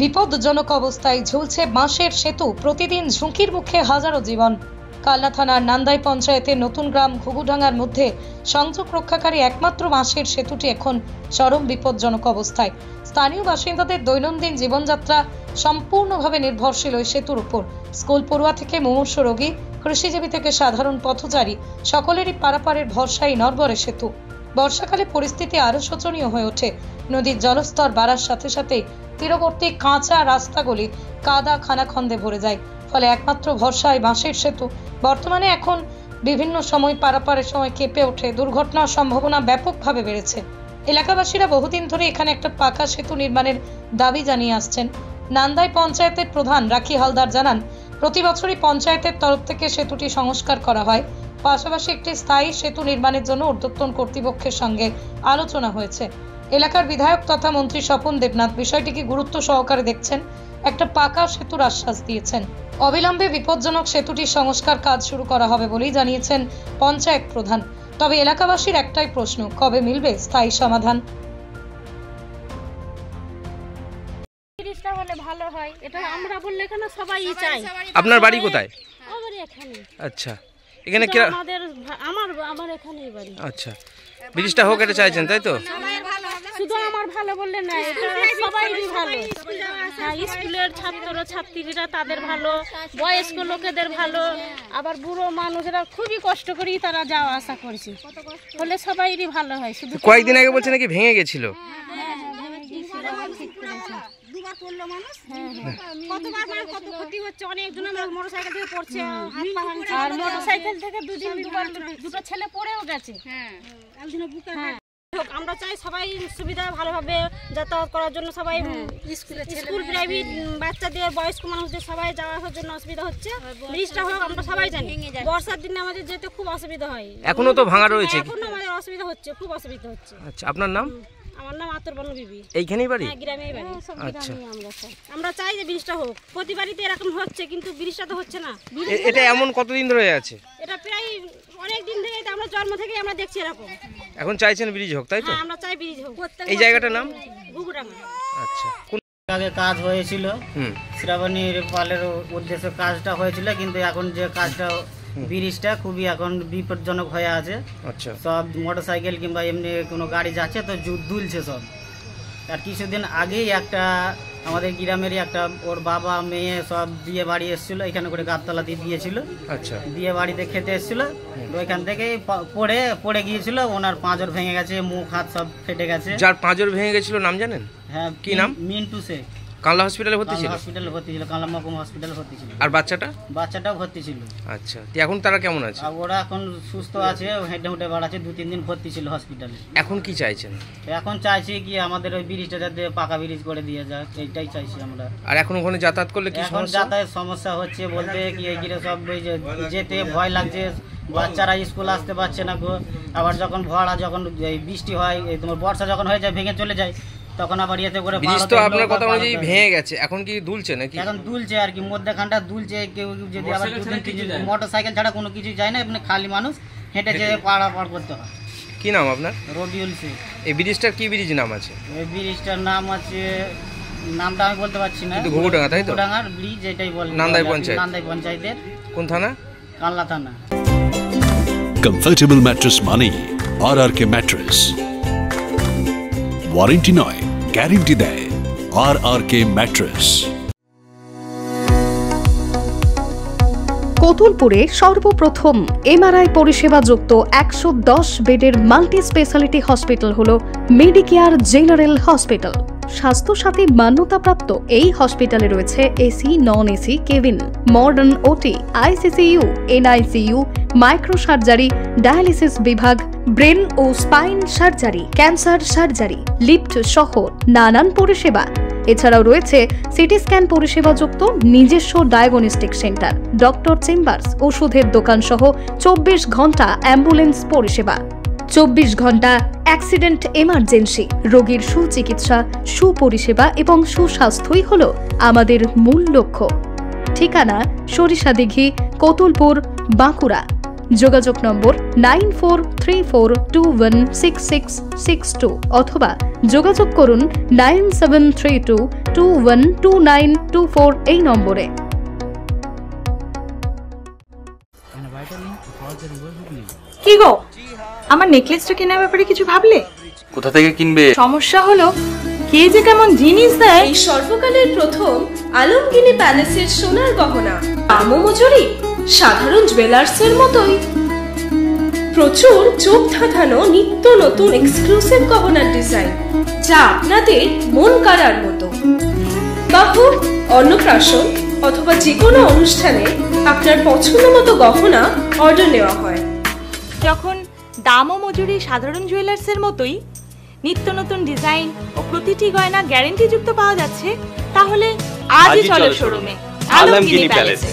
বিপজ্জনক অবস্থায় ঝুলছে বাঁশের সেতু, প্রতিদিন ঝুঁকির মুখে হাজারো জীবন। কালনা থানার নান্দাই পঞ্চায়েতের নতুন গ্রাম ঘুঘুডাঙ্গার মধ্যে সংযোগ রক্ষাকারী একমাত্র বাঁশের সেতুটি এখন চরম বিপজ্জনক অবস্থায়। স্থানীয় বাসিন্দাদের দৈনন্দিন জীবনযাত্রা সম্পূর্ণভাবে নির্ভরশীল ওই সেতুর উপর। স্কুল পড়ুয়া থেকে মুমূর্ষ রোগী, কৃষিজীবী থেকে সাধারণ পথচারী সকলেরই পারাপারের ভরসাই নড়বড়ে সেতু। বর্ষাকালে পরিস্থিতি আরো শোচনীয় হয়ে ওঠে। নদীর জলস্তর বাড়ার সাথে সাথে তীরবর্তী কাঁচা রাস্তাগুলি কাদা খানাখন্দে ভরে যায়, ফলে একমাত্র ভরসায় বাঁশের সেতু। বর্তমানে এখন বিভিন্ন সময় পারাপারের সময় কেঁপে ওঠে, দুর্ঘটনার সম্ভাবনা ব্যাপকভাবে বেড়েছে। এলাকাবাসীরা বহুদিন ধরে এখানে একটা পাকা সেতু নির্মাণের দাবি জানিয়ে আসছেন। নান্দাই পঞ্চায়েতের প্রধান রাখি হালদার জানান, প্রতি বছরই পঞ্চায়েতের তরফ থেকে সেতুটি সংস্কার করা হয়। পাশাপাশি একটি স্থায়ী সেতু নির্মাণের জন্য ঊর্ধ্বতন কর্তৃপক্ষের সঙ্গে আলোচনা হয়েছে। এলাকার বিধায়ক তথা মন্ত্রী স্বপন দেবনাথ বিষয়টিকে গুরুত্ব সহকারে দেখছেন, একটা পাকা সেতুর আশ্বাস দিয়েছেন। অবিলম্বে বিপজ্জনক সেতুটির সংস্কার কাজ শুরু করা হবে বলেই জানিয়েছেন পঞ্চায়েত প্রধান। তবে এলাকাবাসীর একটাই প্রশ্ন, কবে মিলবে স্থায়ী সমাধান? ভালো হয়, এটা আমরা বললে কেন সবাই চাই। আপনার বাড়ি কোথায়? আমার এখানে। আচ্ছা, এখানে কি আমার এখানেই বাড়ি। আচ্ছা, ব্রিজটা হোক এটা চাইছেন, তাই তো? শুধু আমার ভালো বললে না, এটা সবাইরই ভালো। স্কুলের ছাত্র ছাত্রীরা তাদের ভালো, বয়স্ক লোকেদের ভালো, আবার বুড়ো মানুষরা খুবই কষ্ট করেই তারা যাওয়া আসা করছে, বলে সবাইরই ভালো হয়। শুধু কয়েকদিন আগে বলছে নাকি ভেঙে গেছিল। আর মোটরসাইকেল থেকে দুটো ছেলে পড়েও গেছে। আমরা চাই সবাই সুবিধা ভালোভাবে যাতায়াত করার জন্য, সবাই স্কুল প্রাইভেট বাচ্চাদের বয়স্ক মানুষদের সবাই যাওয়ার জন্য অসুবিধা হচ্ছে। ব্রিজটা হোক, আমরা সবাই জানি বর্ষার দিনে আমাদের যেতে খুব অসুবিধা হয়। এখনো তো ভাঙা রয়েছে, এখনো আমাদের অসুবিধা হচ্ছে, খুব অসুবিধা হচ্ছে। আচ্ছা, আপনার নাম? আমার নাম আতরবানু বিবি। এইখানেই বাড়ি? হ্যাঁ, গ্রামেই বাড়ি। আচ্ছা, আমরা চাই যে ব্রিজটা হোক। প্রতি বাড়িতে এরকম হচ্ছে, কিন্তু ব্রিজটা তো হচ্ছে না। এটা এমন কতদিন ধরে আছে? এটা প্রায় অনেক দিন থেকে, আমরা জন্ম থেকে আমরা দেখছি এরকম। এখন চাইছেন ব্রিজ হোক, তাই তো? হ্যাঁ, আমরা চাই ব্রিজ হোক। এই জায়গাটার নাম ঘুঘুডাঙ্গা। আচ্ছা, কোন আগে কাজ হয়েছিল, শ্রাবণীর পালের উদ্দেশ্যে কাজটা হয়েছিল, কিন্তু এখন যে কাজটা ব্রিজটা খুবই এখন বিপজ্জনক হয়ে আছে। আচ্ছা, সব মোটরসাইকেল কিংবা এমনি কোনো গাড়ি যাচ্ছে তো দুলছে সব। আর কিছুদিন আগেই একটা আমাদের গ্রামেরই একটা, ওর বাবা মেয়ে সব বিয়ে বাড়ি এসেছিলো, এখানে করে গাবতলাতে দিয়েছিল। আচ্ছা, বিয়ে বাড়িতে খেতে এসেছিলো, ওইখান থেকে পড়ে গিয়েছিল। ওনার পাঁজর ভেঙে গেছে, মুখ হাত সব ফেটে গেছে। যার পাঁজর ভেঙে গেছিল নাম জানেন? হ্যাঁ, কি নাম? মিন্টু শেখ। কানলা হসপিটালে ভর্তি ছিল? হসপিটালে ভর্তি ছিল, কানলা মহকুমা হসপিটালে ভর্তি ছিল। আর বাচ্চাটাও ভর্তি ছিল। আচ্ছা, এখন তারা কেমন আছে? ওরা এখন সুস্থ আছে, হেঁটে হুটে বেড়াচ্ছে। 2-3 দিন ভর্তি ছিল হসপিটালে। এখন কি চাইছেন? এখন চাইছি কি আমাদের ওই ব্রিজটা যাতে পাকা ব্রিজ করে দিয়ে যায়, এইটাই চাইছি আমরা। আর এখন ওখানে যাতায়াত করলে কি এখন যাতায়াত সমস্যা হচ্ছে বলতে কি, এই গিরে সব যেতে ভয় লাগছে, বাচ্চারা স্কুল আসতে পারছে না গো। আবার যখন যখন বৃষ্টি হয়, তোমার বর্ষা যখন হয়ে যায় ভেঙে চলে যায়, তখন আবার ইয়েতে করে ব্রিজ তো আপনার কথা অনুযায়ী ভেঙে গেছে, এখন কি দুলছে নাকি? এখন দুলছে আর কি, মধ্যখানটা দুলছে। কেউ যদি আবার মোটরসাইকেল ছাড়া কোনো কিছু যায় না, এমনি খালি মানুষ হেঁটে যেয়ে পার করতে হয়। কি নাম আপনার? রবিউল শেখ। এই ব্রিজটার কি ব্রিজ নাম আছে? এই ব্রিজটার নাম আছে, নামটা আমি বলতে পারছি না। ঘুঘুডাঙ্গা, তাই তো? ঘুঘুডাঙ্গার ব্রিজ, এটাই বলে। নান্দাই পঞ্চায়েত। নান্দাই পঞ্চায়েতের। কোন থানা? কানলা থানা। কমফর্টেবল ম্যাট্রেস মানেই RRK ম্যাট্রেস। ওয়ারেন্টি নয়, গ্যারেন্টি দেয় RRK ম্যাট্রেস। কোতুলপুরে সর্বপ্রথম MRI পরিষেবা যুক্ত 110 বেডের মাল্টি স্পেশালিটি হসপিটাল হল মেডিকেয়ার জেনারেল হসপিটাল। স্বাস্থ্যসাথী মান্যতাপ্রাপ্ত এই হসপিটালে রয়েছে AC, non AC cabin, modern OT, ICCU, NICU, micro surgery, dialysis বিভাগ, ব্রেন ও spine surgery, cancer surgery, lift সহ নানান পরিষেবা। এছাড়াও রয়েছে সিটি স্ক্যান পরিষেবা যুক্ত নিজস্ব ডায়াগনস্টিক সেন্টার, ডক্টর চেম্বার্স, ওষুধের দোকান সহ 24 ঘন্টা অ্যাম্বুলেন্স পরিষেবা। 24 ঘন্টা অ্যাক্সিডেন্ট এমার্জেন্সি, রোগীর সুচিকিৎসা, সুপরিষেবা এবং সুস্বাস্থ্যই হল আমাদের মূল লক্ষ্য। ঠিকানা সরিষাদিঘি, কোতুলপুর, বাঁকুড়া। যোগাযোগ নম্বর 9434216662 অথবা যোগাযোগ করুন 9732212924 এই নম্বরে। কি গো, আমার নেকলেসটা কেনার ব্যাপারে কিছু ভাবলে? কোথা থেকে কিনবে? সমস্যা হলো কে যে কেমন জিনিস দেয়। এই সর্বকালের প্রথম আলমগিনি প্যালেসের সোনার গহনা, দামও মজুরি সাধারণ জুয়েলার্সের মতোই। প্রচুর চোখ ধাঁধানো নিত্য নতুন এক্সক্লুসিভ গহনার ডিজাইন, যা আপনাদের মন কাড়ার মতো। বাহু, অন্নপ্রাশন অথবা যে কোনো অনুষ্ঠানে আপনার পছন্দ মতো গহনা অর্ডার নেওয়া হয়। যখন দাম ও মজুরি সাধারণ জুয়েলার্সের মতোই, নিত্য নতুন ডিজাইন ও প্রতিটি গয়না গ্যারান্টি যুক্ত পাওয়া যাচ্ছে, তাহলে আজই চলো শোরুমে আলমগিনি প্যালেসে।